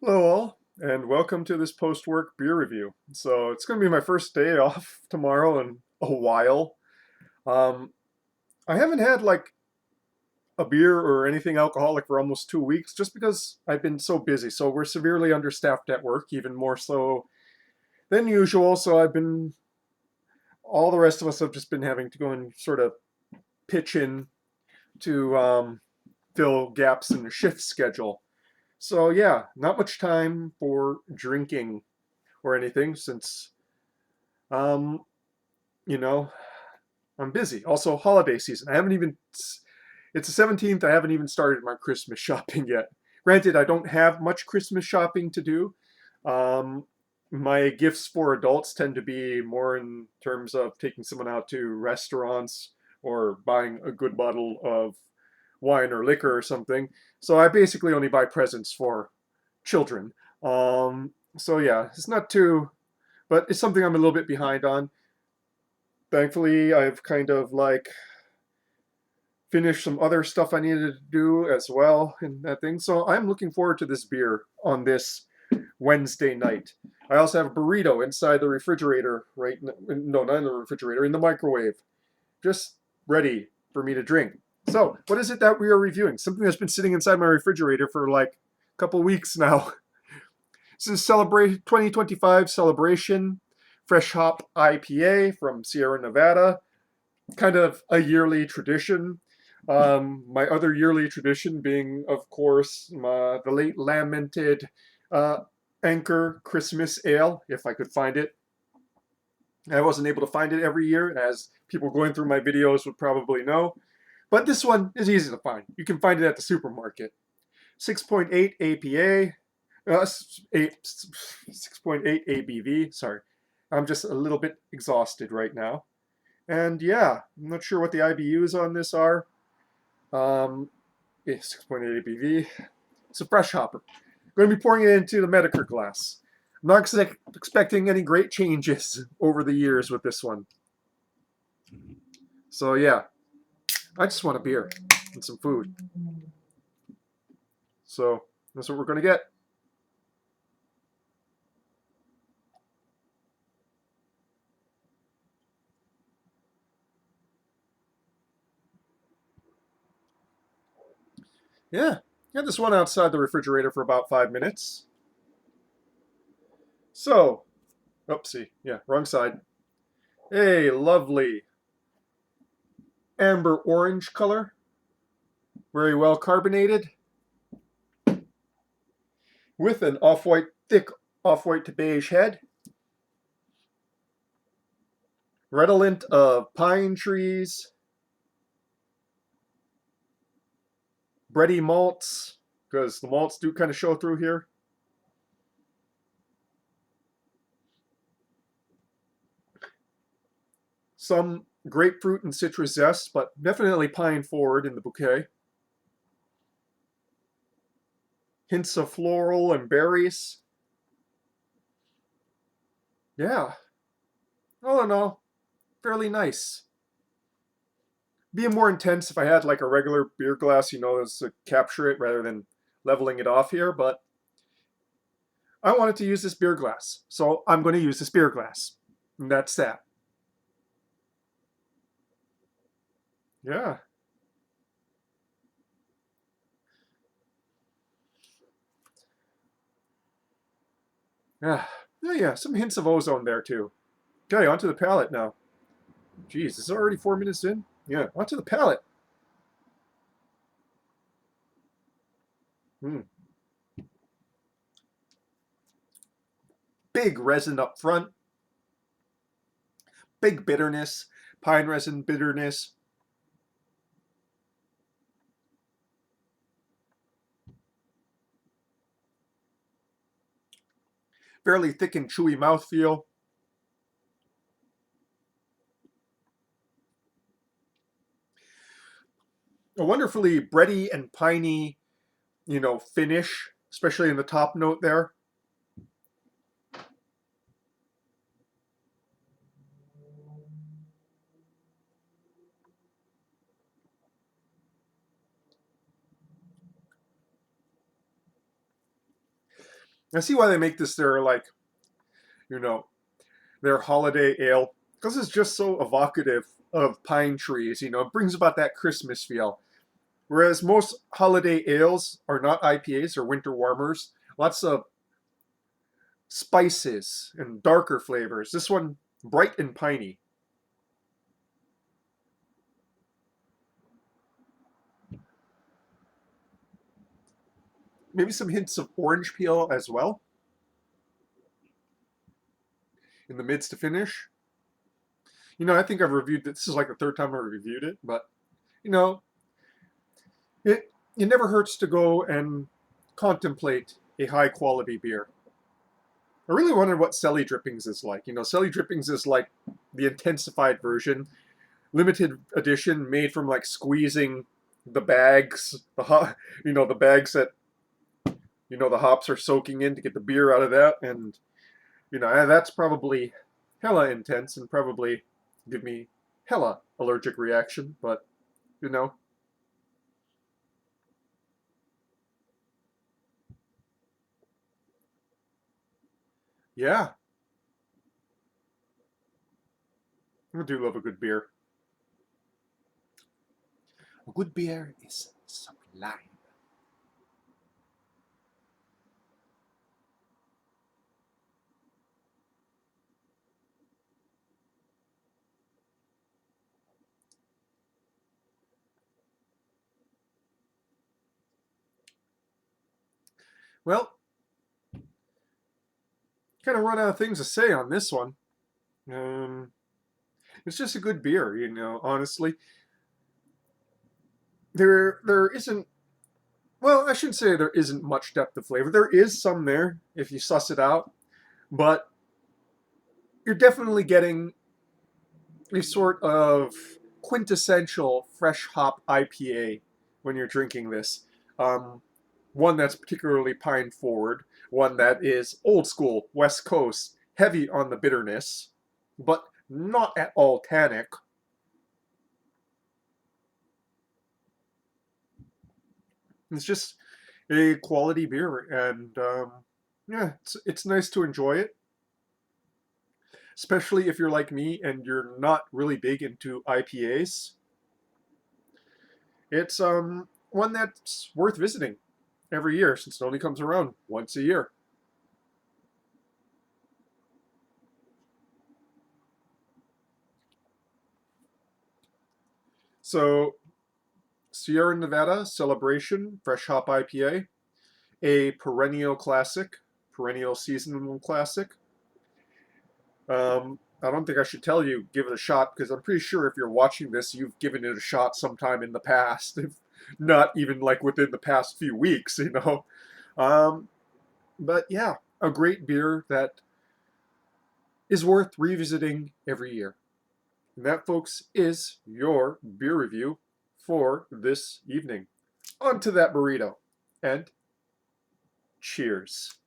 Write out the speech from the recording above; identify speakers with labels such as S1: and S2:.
S1: Hello all, and welcome to this post-work beer review. So it's going to be my first day off tomorrow in a while. Um, I haven't had like a beer or anything alcoholic for almost 2 weeks just because I've been so busy. So we're severely understaffed at work, even more so than usual. So all the rest of us have just been having to go and sort of pitch in to fill gaps in the shift schedule. So yeah, not much time for drinking or anything since Um, you know, I'm busy. Also, holiday season. It's the 17th. I haven't even started my Christmas shopping yet. Granted, I don't have much Christmas shopping to do. Um, my gifts for adults tend to be more in terms of taking someone out to restaurants or buying a good bottle of wine or liquor or something. So I basically only buy presents for children. So yeah, it's not too, but it's something I'm a little bit behind on. Thankfully, I've kind of like finished some other stuff I needed to do as well in that thing. So I'm looking forward to this beer on this Wednesday night. I also have a burrito inside the refrigerator no, not in the refrigerator, in the microwave, just ready for me to drink. So, what is it that we are reviewing? Something that's been sitting inside my refrigerator for like a couple weeks now. This is Celebrate 2025 Celebration Fresh Hop IPA from Sierra Nevada, kind of a yearly tradition. My other yearly tradition being, of course, the late lamented uh, Anchor Christmas Ale, if I could find it. I wasn't able to find it every year, as people going through my videos would probably know. But this one is easy to find. You can find it at the supermarket. 6.8 APA, 6.8 ABV. Sorry, I'm just a little bit exhausted right now. And yeah, I'm not sure what the IBUs on this are. Yeah, 6.8 ABV. It's a fresh hopper. I'm going to be pouring it into the Medicare glass. I'm not expecting any great changes over the years with this one. So yeah, I just want a beer and some food. So that's what we're going to get. Yeah, had this one outside the refrigerator for about 5 minutes. So, oopsie, yeah, wrong side. A lovely amber orange color, very well carbonated, with an off-white, thick off-white to beige head, redolent of pine trees, bready malts, because the malts do kind of show through here. Some grapefruit and citrus zest, but definitely pine forward in the bouquet. Hints of floral and berries. Yeah, all in all, fairly nice. Being more intense if I had like a regular beer glass, to capture it rather than leveling it off here, but I wanted to use this beer glass, so I'm going to use this beer glass. And that's that. Yeah. Yeah. Oh, yeah, some hints of ozone there too. Okay, onto the palate now. Jeez, is it already 4 minutes in? Yeah, onto the palate. Hmm. Big resin up front, big bitterness, pine resin bitterness. Fairly thick and chewy mouthfeel. A wonderfully bready and piney, finish, especially in the top note there. I see why they make this their, like, you know, their holiday ale, because it's just so evocative of pine trees. It brings about that Christmas feel. Whereas most holiday ales are not IPAs or winter warmers, lots of spices and darker flavors. This one, bright and piney. Maybe some hints of orange peel as well in the mids to finish. I think I've reviewed this. This is like the third time I reviewed it, but you know, it never hurts to go and contemplate a high quality beer. I really wondered what Celly Drippings is like. Celly Drippings is like the intensified version, limited edition, made from like squeezing the bags, the bags that the hops are soaking in to get the beer out of that, and that's probably hella intense and probably give me hella allergic reaction. But you know, yeah, I do love a good beer. A good beer is sublime. Well, kind of run out of things to say on this one. Um, it's just a good beer, honestly. There isn't, well, I should say there isn't much depth of flavor. There is some there if you suss it out, but you're definitely getting a sort of quintessential fresh hop IPA when you're drinking this. Um, One that's particularly pine forward, one that is old school, West Coast, heavy on the bitterness, but not at all tannic. It's just a quality beer, and yeah, it's nice to enjoy it, especially if you're like me and you're not really big into IPAs. It's one that's worth visiting every year since it only comes around once a year. So, Sierra Nevada Celebration Fresh Hop IPA, a perennial classic, perennial seasonal classic. I don't think I should tell you give it a shot because I'm pretty sure if you're watching this, you've given it a shot sometime in the past, if not even like within the past few weeks. Um, but yeah, a great beer that is worth revisiting every year. And that, folks, is your beer review for this evening. On to that burrito, and cheers.